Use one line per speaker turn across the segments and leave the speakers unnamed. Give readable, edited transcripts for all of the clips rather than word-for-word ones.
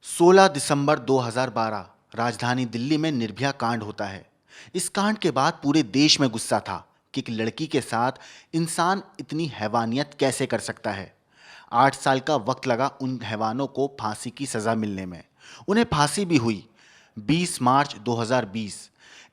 16 दिसंबर 2012 राजधानी दिल्ली में निर्भया कांड होता है। इस कांड के बाद पूरे देश में गुस्सा था कि एक लड़की के साथ इंसान इतनी हैवानियत कैसे कर सकता है। 8 साल का वक्त लगा उन हैवानों को फांसी की सजा मिलने में। उन्हें फांसी भी हुई 20 मार्च 2020।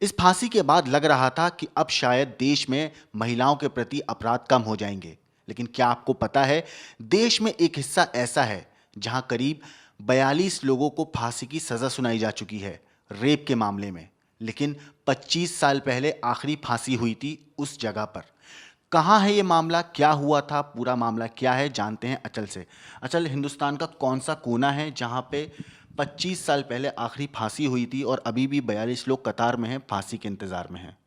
इस फांसी के बाद लग रहा था कि अब शायद देश में महिलाओं के प्रति अपराध कम हो जाएंगे। लेकिन क्या आपको पता है, देश में एक हिस्सा ऐसा है जहां करीब 42 लोगों को फांसी की सजा सुनाई जा चुकी है रेप के मामले में। लेकिन 25 साल पहले आखिरी फांसी हुई थी उस जगह पर। कहाँ है ये मामला, क्या हुआ था, पूरा मामला क्या है, जानते हैं अचल से। अचल, हिंदुस्तान का कौन सा कोना है जहाँ पे 25 साल पहले आखिरी फांसी हुई थी और अभी भी 42 लोग कतार में हैं, फांसी के इंतजार में हैं?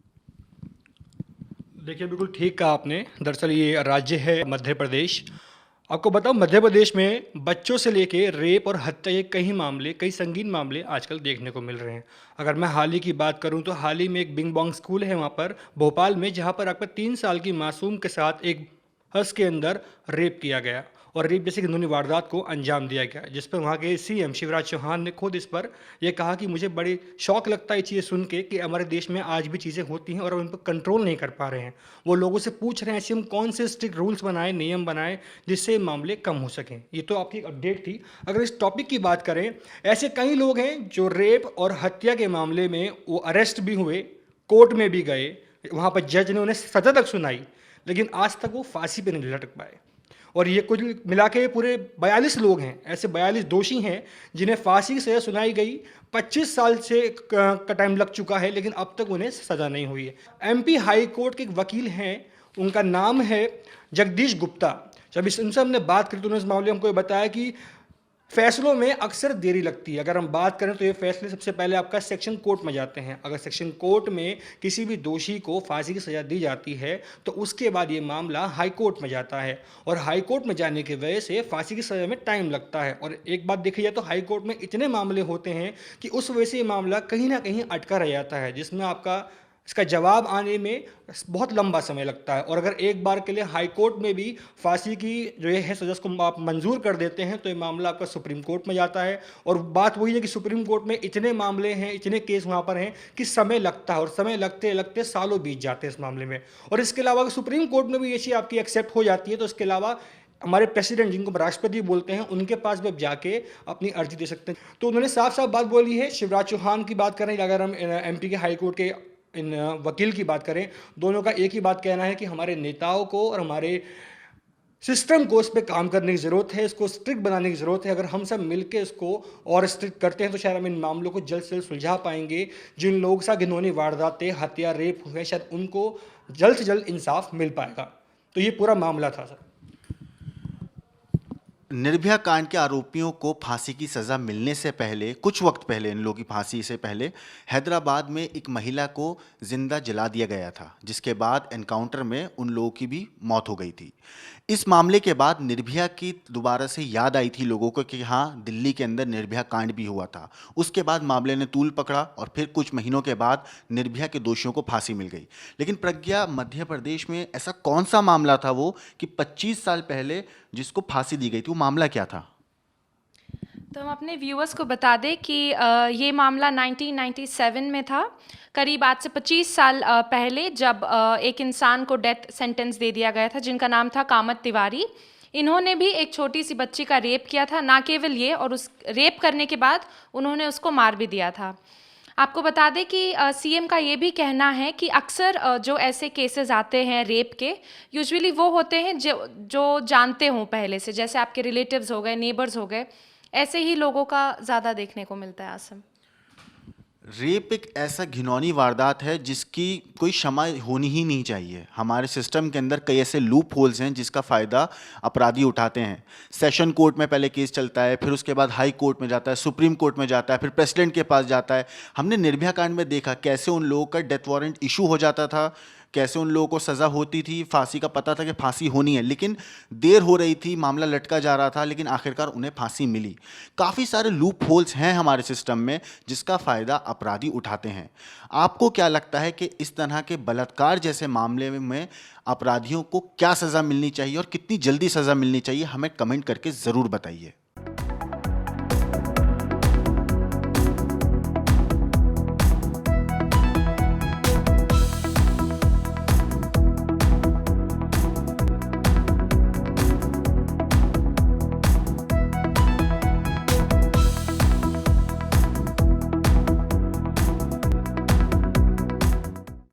देखिए, बिल्कुल ठीक कहा आपने। दरअसल ये राज्य है मध्य प्रदेश। आपको बताऊं, मध्य प्रदेश में बच्चों से लेके रेप और हत्या के कई संगीन मामले आजकल देखने को मिल रहे हैं। अगर मैं हाल ही की बात करूं तो हाल ही में एक बिंग बॉन्ग स्कूल है वहां पर भोपाल में, जहां पर आपका 3 साल की मासूम के साथ एक बस के अंदर रेप किया गया और रेप जैसी घिनौनी वारदात को अंजाम दिया गया, जिस पर वहाँ के सीएम शिवराज चौहान ने खुद इस पर यह कहा कि मुझे बड़ी शौक लगता है ये चीज़ें सुन के कि हमारे देश में आज भी चीज़ें होती हैं और हम इन पर कंट्रोल नहीं कर पा रहे हैं। वो लोगों से पूछ रहे हैं ऐसे हम कौन से स्ट्रिक्ट रूल्स बनाएं, नियम बनाएं जिससे मामले कम हो सकें। ये तो आपकी एक अपडेट थी। अगर इस टॉपिक की बात करें, ऐसे कई लोग हैं जो रेप और हत्या के मामले में वो अरेस्ट भी हुए, कोर्ट में भी गए, वहाँ पर जज ने उन्हें सजा तक सुनाई, लेकिन आज तक वो फांसी पे नहीं लटक पाए। और ये कुल मिला के पूरे 42 लोग हैं, ऐसे 42 दोषी हैं जिन्हें फांसी की सजा सुनाई गई। 25 साल से का टाइम लग चुका है, लेकिन अब तक उन्हें सजा नहीं हुई है। एमपी हाई कोर्ट के एक वकील हैं, उनका नाम है जगदीश गुप्ता। जब इनसे हमने बात करी तो उन्होंने इस मामले में हमको ये बताया कि फैसलों में अक्सर देरी लगती है। अगर हम बात करें तो ये फैसले सबसे पहले आपका सेक्शन कोर्ट में जाते हैं। अगर सेक्शन कोर्ट में किसी भी दोषी को फांसी की सज़ा दी जाती है तो उसके बाद ये मामला हाई कोर्ट में जाता है, और हाई कोर्ट में जाने की वजह से फांसी की सज़ा में टाइम लगता है। और एक बात देखी जाए तो हाई कोर्ट में इतने मामले होते हैं कि उस वजह से ये मामला कहीं ना कहीं अटका रह जाता है, जिसमें आपका इसका जवाब आने में बहुत लंबा समय लगता है। और अगर एक बार के लिए हाई कोर्ट में भी फांसी की जो है सजा को आप मंजूर कर देते हैं तो ये मामला आपका सुप्रीम कोर्ट में जाता है। और बात वही है कि सुप्रीम कोर्ट में इतने मामले हैं, इतने केस वहाँ पर हैं कि समय लगता है, और समय लगते लगते सालों बीत जाते हैं इस मामले में। और इसके अलावा अगर सुप्रीम कोर्ट में भी ये चीज़ आपकी एक्सेप्ट हो जाती है तो इसके अलावा हमारे प्रेसिडेंट, जिनको राष्ट्रपति बोलते हैं, उनके पास भी आप जाके अपनी अर्जी दे सकते हैं। तो उन्होंने साफ साफ बात बोली है। शिवराज चौहान की बात करें, अगर हम एमपी के हाई कोर्ट के इन वकील की बात करें, दोनों का एक ही बात कहना है कि हमारे नेताओं को और हमारे सिस्टम को इस पर काम करने की ज़रूरत है, इसको स्ट्रिक्ट बनाने की ज़रूरत है। अगर हम सब मिलकर इसको और स्ट्रिक्ट करते हैं तो शायद हम इन मामलों को जल्द से जल्द सुलझा पाएंगे। जिन लोगों के साथ घिनौनी वारदातें, हत्या, रेप हुए, शायद उनको जल्द से जल्द इंसाफ मिल पाएगा। तो ये पूरा मामला था सर।
निर्भया कांड के आरोपियों को फांसी की सज़ा मिलने से पहले, कुछ वक्त पहले, इन लोगों की फांसी से पहले हैदराबाद में एक महिला को जिंदा जला दिया गया था, जिसके बाद एनकाउंटर में उन लोगों की भी मौत हो गई थी। इस मामले के बाद निर्भया की दोबारा से याद आई थी लोगों को कि हाँ, दिल्ली के अंदर निर्भया कांड भी हुआ था। उसके बाद मामले ने तूल पकड़ा और फिर कुछ महीनों के बाद निर्भया के दोषियों को फांसी मिल गई। लेकिन प्रज्ञा, मध्य प्रदेश में ऐसा कौन सा मामला था वो कि 25 साल पहले जिसको फांसी दी गई थी? वो मामला क्या था?
तो हम अपने व्यूअर्स को बता दें कि ये मामला 1997 में था, करीब आज से 25 साल पहले, जब एक इंसान को डेथ सेंटेंस दे दिया गया था जिनका नाम था कामत तिवारी। इन्होंने भी एक छोटी सी बच्ची का रेप किया था, ना केवल ये, और उस रेप करने के बाद उन्होंने उसको मार भी दिया था। आपको बता दें कि सीएम का ये भी कहना है कि अक्सर जो ऐसे केसेस आते हैं रेप के, यूजुअली वो होते हैं जो जानते हों पहले से, जैसे आपके रिलेटिव्स हो गए, नेबर्स हो गए, ऐसे ही लोगों का ज़्यादा देखने को मिलता है आसम।
रेप एक ऐसा घिनौनी वारदात है जिसकी कोई क्षमा होनी ही नहीं चाहिए। हमारे सिस्टम के अंदर कई ऐसे लूप होल्स हैं जिसका फ़ायदा अपराधी उठाते हैं। सेशन कोर्ट में पहले केस चलता है, फिर उसके बाद हाई कोर्ट में जाता है, सुप्रीम कोर्ट में जाता है, फिर प्रेसिडेंट के पास जाता है। हमने निर्भया कांड में देखा कैसे उन लोगों का डेथ वारंट इशू हो जाता था, कैसे उन लोगों को सज़ा होती थी, फांसी का पता था कि फांसी होनी है, लेकिन देर हो रही थी, मामला लटका जा रहा था, लेकिन आखिरकार उन्हें फांसी मिली। काफ़ी सारे लूप होल्स हैं हमारे सिस्टम में जिसका फ़ायदा अपराधी उठाते हैं। आपको क्या लगता है कि इस तरह के बलात्कार जैसे मामले में अपराधियों को क्या सज़ा मिलनी चाहिए और कितनी जल्दी सज़ा मिलनी चाहिए? हमें कमेंट करके ज़रूर बताइए।